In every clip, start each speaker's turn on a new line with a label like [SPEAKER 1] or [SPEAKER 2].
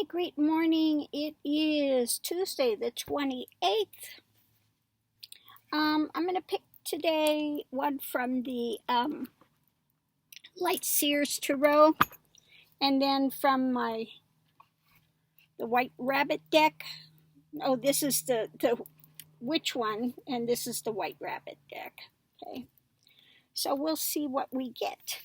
[SPEAKER 1] Okay, great morning. It is Tuesday the 28th. I'm going to pick today one from the Light Seers Tarot, and then from the White Rabbit deck. Oh, this is the witch one, and this is the White Rabbit deck. Okay, so we'll see what we get.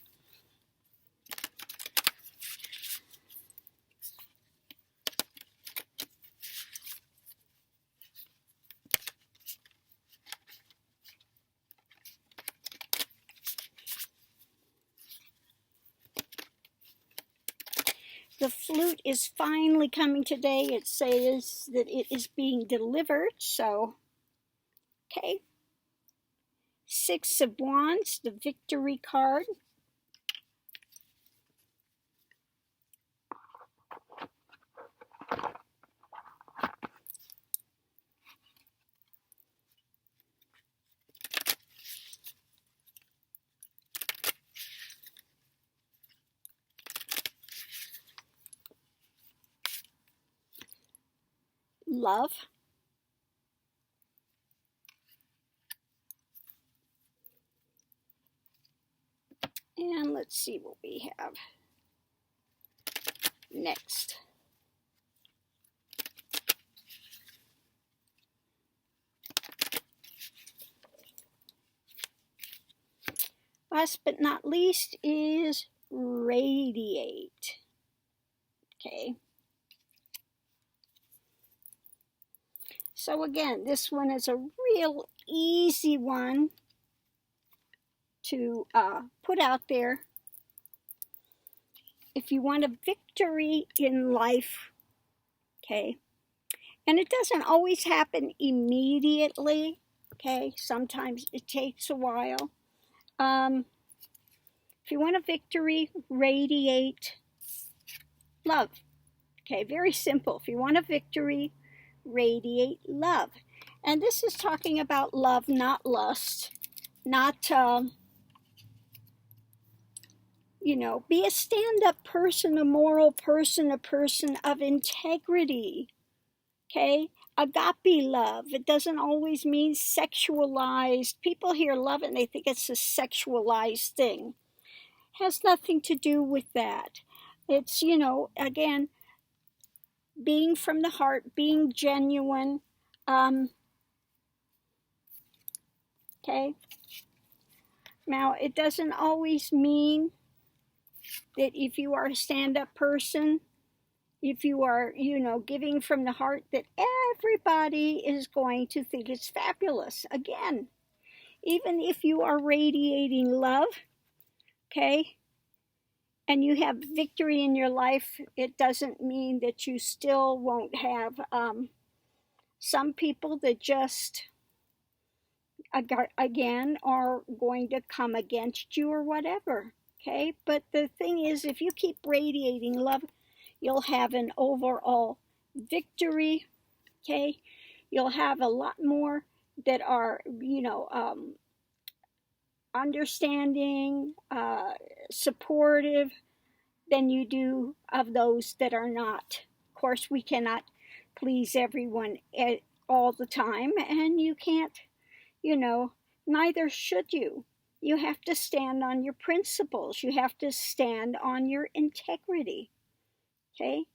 [SPEAKER 1] The flute is finally coming today. It says that it is being delivered, so, okay. Six of Wands, the Victory card. Love. And let's see what we have next. Last but not least is Radiate. Okay. So again, this one is a real easy one to put out there. If you want a victory in life, okay, and it doesn't always happen immediately, okay, sometimes it takes a while. If you want a victory, radiate love. Okay, very simple. If you want a victory, radiate love. And this is talking about love, not lust, not, be a stand-up person, a moral person, a person of integrity. Okay, agape love. It doesn't always mean sexualized. People hear love and they think it's a sexualized thing. Has nothing to do with that. It's, again, being from the heart, being genuine. Okay. Now, it doesn't always mean that if you are a stand-up person, if you are, giving from the heart, that everybody is going to think it's fabulous. Again, even if you are radiating love, okay, and you have victory in your life, it doesn't mean that you still won't have some people that just, again, are going to come against you or whatever, okay? But the thing is, if you keep radiating love, you'll have an overall victory, okay? You'll have a lot more that are, understanding, supportive than you do of those that are not. Of course, we cannot please everyone all the time, and you can't, neither should you. You have to stand on your principles. You have to stand on your integrity. Okay?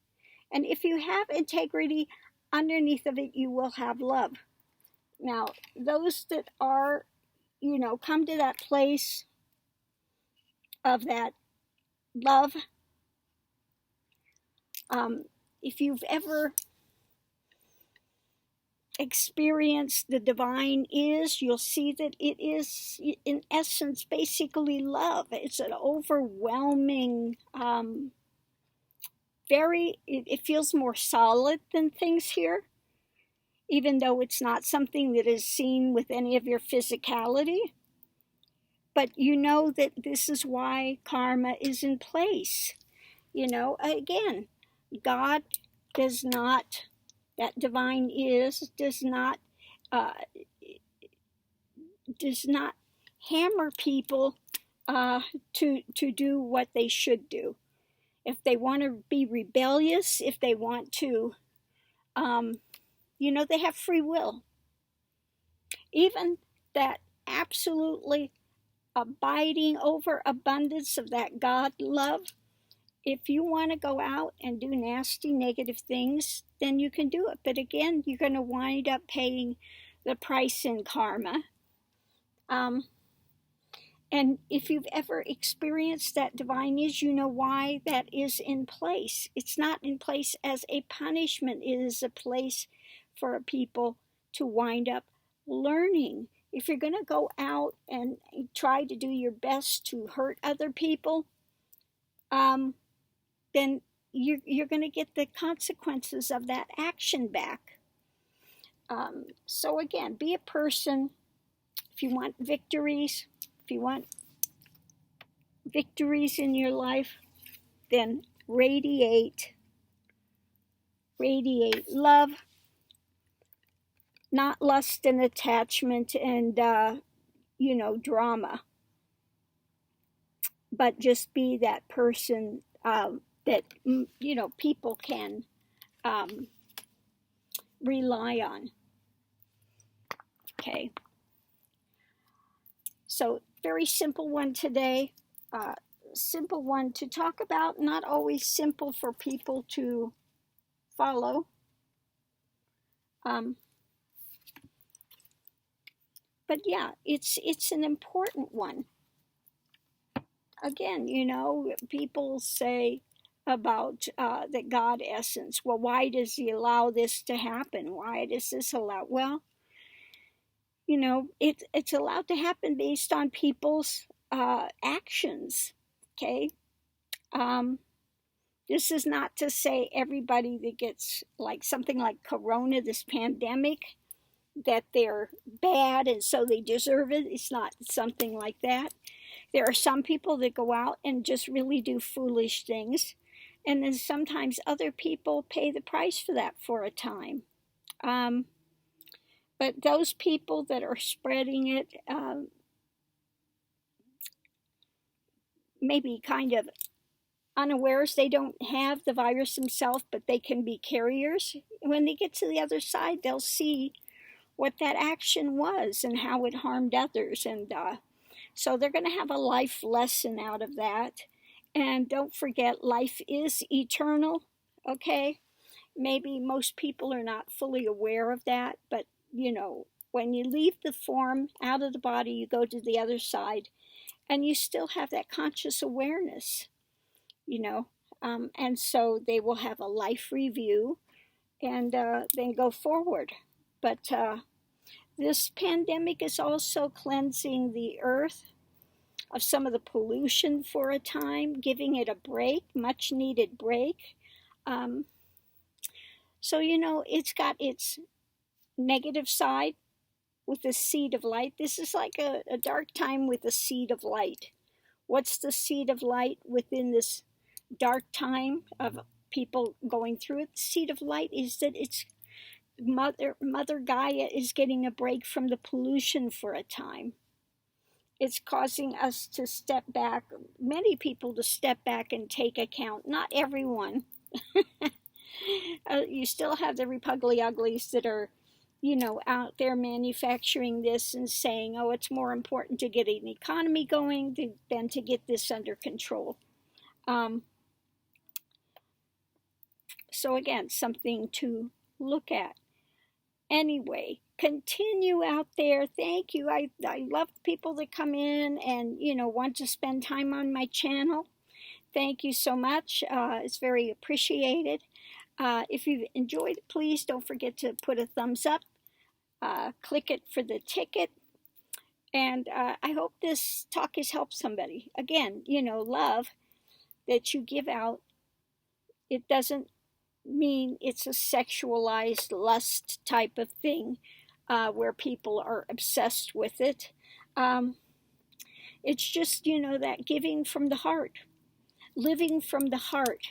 [SPEAKER 1] And if you have integrity, underneath of it, you will have love. Now, those that are, come to that place of that love, if you've ever experienced the divine is, you'll see that it is, in essence, basically love. It's an overwhelming, it feels more solid than things here, even though it's not something that is seen with any of your physicality. But you know that this is why karma is in place. Again, God does not, that divine is, does not hammer people to do what they should do. If they want to be rebellious, if they want to, they have free will. Even that absolutely abiding overabundance of that God love, if you want to go out and do nasty, negative things, then you can do it. But again, you're going to wind up paying the price in karma. And if you've ever experienced that divine is, you know why that is in place. It's not in place as a punishment. It is a place for people to wind up learning. If you're going to go out and try to do your best to hurt other people, then you're going to get the consequences of that action back. So again, be a person. If you want victories, in your life, then radiate love, not lust and attachment and drama, but just be that person that people can rely on. Okay, so very simple one today. Simple one to talk about, not always simple for people to follow. But yeah, it's an important one. Again, people say about the God essence. Well, why does he allow this to happen? Why does this allow? Well, it's allowed to happen based on people's actions. Okay. This is not to say everybody that gets like something like corona, this pandemic, that they're bad and so they deserve it. It's not something like that. There are some people that go out and just really do foolish things. And then sometimes other people pay the price for that for a time. But those people that are spreading it, maybe kind of unawares, they don't have the virus themselves, but they can be carriers. When they get to the other side, they'll see what that action was and how it harmed others. And so they're going to have a life lesson out of that. And don't forget, life is eternal, okay? Maybe most people are not fully aware of that, but, when you leave the form out of the body, you go to the other side, and you still have that conscious awareness, and so they will have a life review and then go forward. But this pandemic is also cleansing the earth of some of the pollution for a time, giving it a break, much needed break. So, it's got its negative side with the seed of light. This is like a dark time with a seed of light. What's the seed of light within this dark time of people going through it? The seed of light is that it's Mother Gaia is getting a break from the pollution for a time. It's causing us to step back, many people to step back and take account. Not everyone. You still have the repugly uglies that are, out there manufacturing this and saying, oh, it's more important to get an economy going than to get this under control. So again, something to look at. Anyway, continue out there. Thank you. I love people that come in and, want to spend time on my channel. Thank you so much. It's very appreciated. If you've enjoyed it, please don't forget to put a thumbs up. Click it for the ticket. And I hope this talk has helped somebody. Again, love that you give out, it doesn't mean it's a sexualized lust type of thing where people are obsessed with it. It's just, that giving from the heart, living from the heart,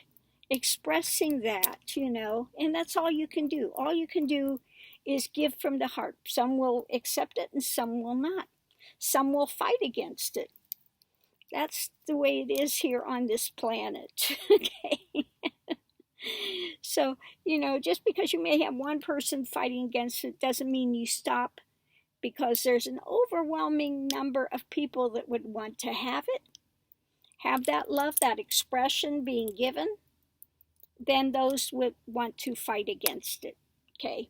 [SPEAKER 1] expressing that, and that's all you can do. All you can do is give from the heart. Some will accept it and some will not. Some will fight against it. That's the way it is here on this planet. Okay. So, just because you may have one person fighting against it doesn't mean you stop, because there's an overwhelming number of people that would want to have it, have that love, that expression being given. Then those would want to fight against it. Okay.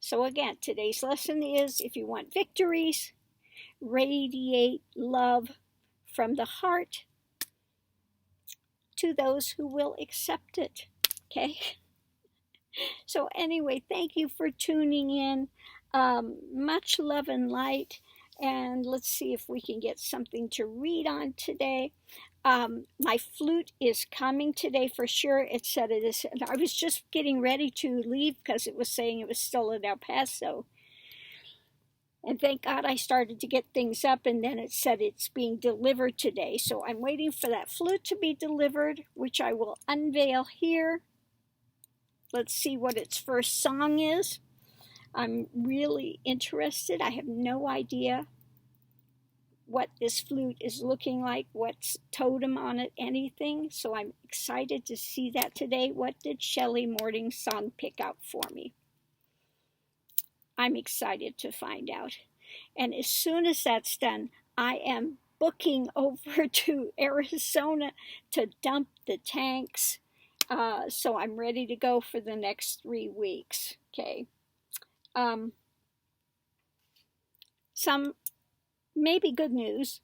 [SPEAKER 1] So again, today's lesson is, if you want victories, radiate love from the heart to those who will accept it. Okay. So anyway, thank you for tuning in. Much love and light. And let's see if we can get something to read on today. My flute is coming today for sure. It said it is. I was just getting ready to leave because it was saying it was still in El Paso. And thank God I started to get things up, and then it said it's being delivered today. So I'm waiting for that flute to be delivered, which I will unveil here. Let's see what its first song is. I'm really interested. I have no idea what this flute is looking like, what's totem on it, anything. So I'm excited to see that today. What did Shelley Morningsong pick out for me? I'm excited to find out. And as soon as that's done, I am booking over to Arizona to dump the tanks. So I'm ready to go for the next 3 weeks. Okay. Some maybe good news.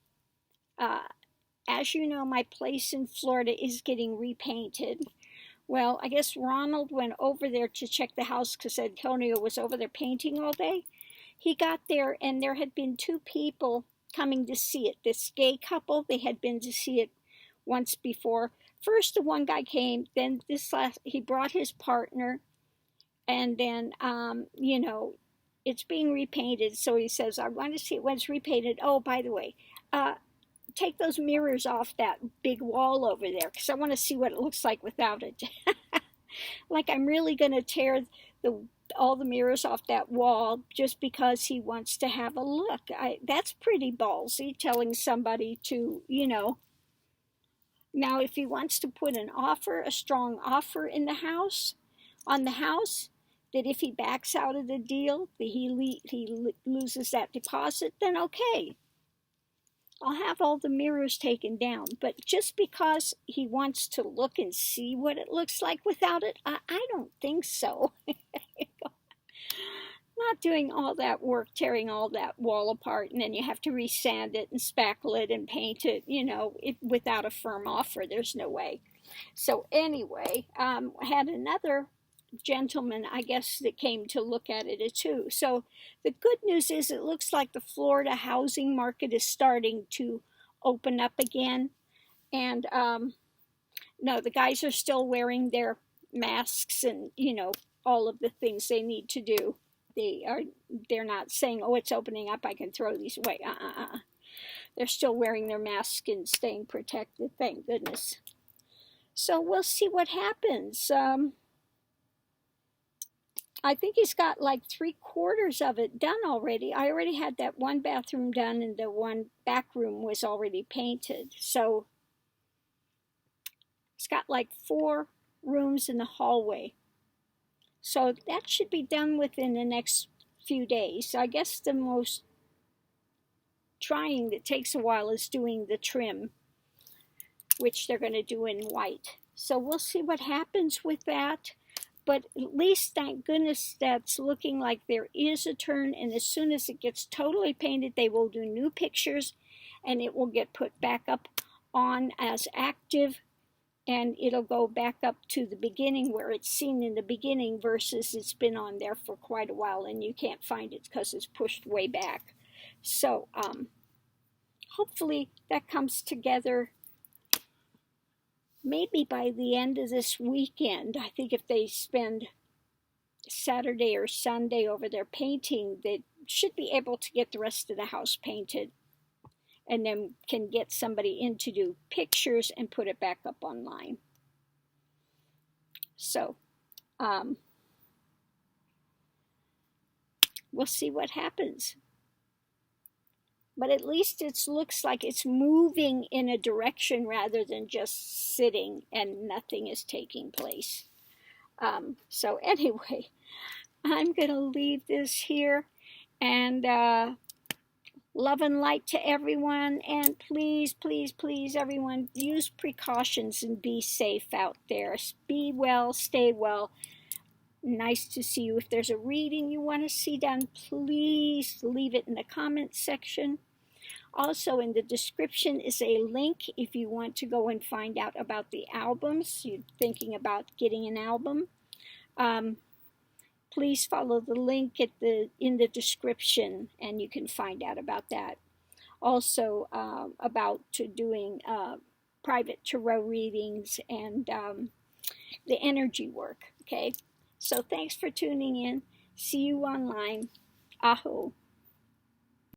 [SPEAKER 1] As you know, my place in Florida is getting repainted. Well, I guess Ronald went over there to check the house because Antonio was over there painting all day. He got there, and there had been 2 people coming to see it. This gay couple, they had been to see it once before. First, the one guy came, then he brought his partner, and then, it's being repainted. So he says, I want to see it when it's repainted. Oh, by the way, take those mirrors off that big wall over there, because I want to see what it looks like without it. Like I'm really going to tear all the mirrors off that wall just because he wants to have a look. That's pretty ballsy, telling somebody to, Now, if he wants to put a strong offer in on the house, that if he backs out of the deal, that he loses that deposit, then okay. I'll have all the mirrors taken down. But just because he wants to look and see what it looks like without it, I don't think so. Not doing all that work, tearing all that wall apart, and then you have to resand it and spackle it and paint it, without a firm offer. There's no way. So anyway, I had another gentleman, I guess, that came to look at it too. So the good news is it looks like the Florida housing market is starting to open up again. And no, the guys are still wearing their masks and, all of the things they need to do. They're not saying, oh, it's opening up, I can throw these away. They're still wearing their masks and staying protected, thank goodness. So we'll see what happens. I think he's got like 3/4 of it done already. I already had that one bathroom done, and the one back room was already painted. So it's got like 4 rooms in the hallway. So that should be done within the next few days. I guess the most trying that takes a while is doing the trim, which they're going to do in white. So we'll see what happens with that. But at least, thank goodness, that's looking like there is a turn. And as soon as it gets totally painted, they will do new pictures, and it will get put back up on as active. And it'll go back up to the beginning where it's seen in the beginning versus it's been on there for quite a while and you can't find it because it's pushed way back. So hopefully that comes together maybe by the end of this weekend. I think if they spend Saturday or Sunday over there painting, they should be able to get the rest of the house painted, and then can get somebody in to do pictures and put it back up online. So we'll see what happens. but at least it looks like it's moving in a direction rather than just sitting and nothing is taking place. So anyway, I'm going to leave this here, and love and light to everyone. And please, please, please, everyone, use precautions and be safe out there. Be well, stay well. Nice to see you. If there's a reading you want to see done, please leave it in the comments section. Also, in the description is a link if you want to go and find out about the albums. You're thinking about getting an album. Please follow the link in the description, and you can find out about that. Also, about doing private tarot readings and the energy work. Okay, so thanks for tuning in. See you online. Aho.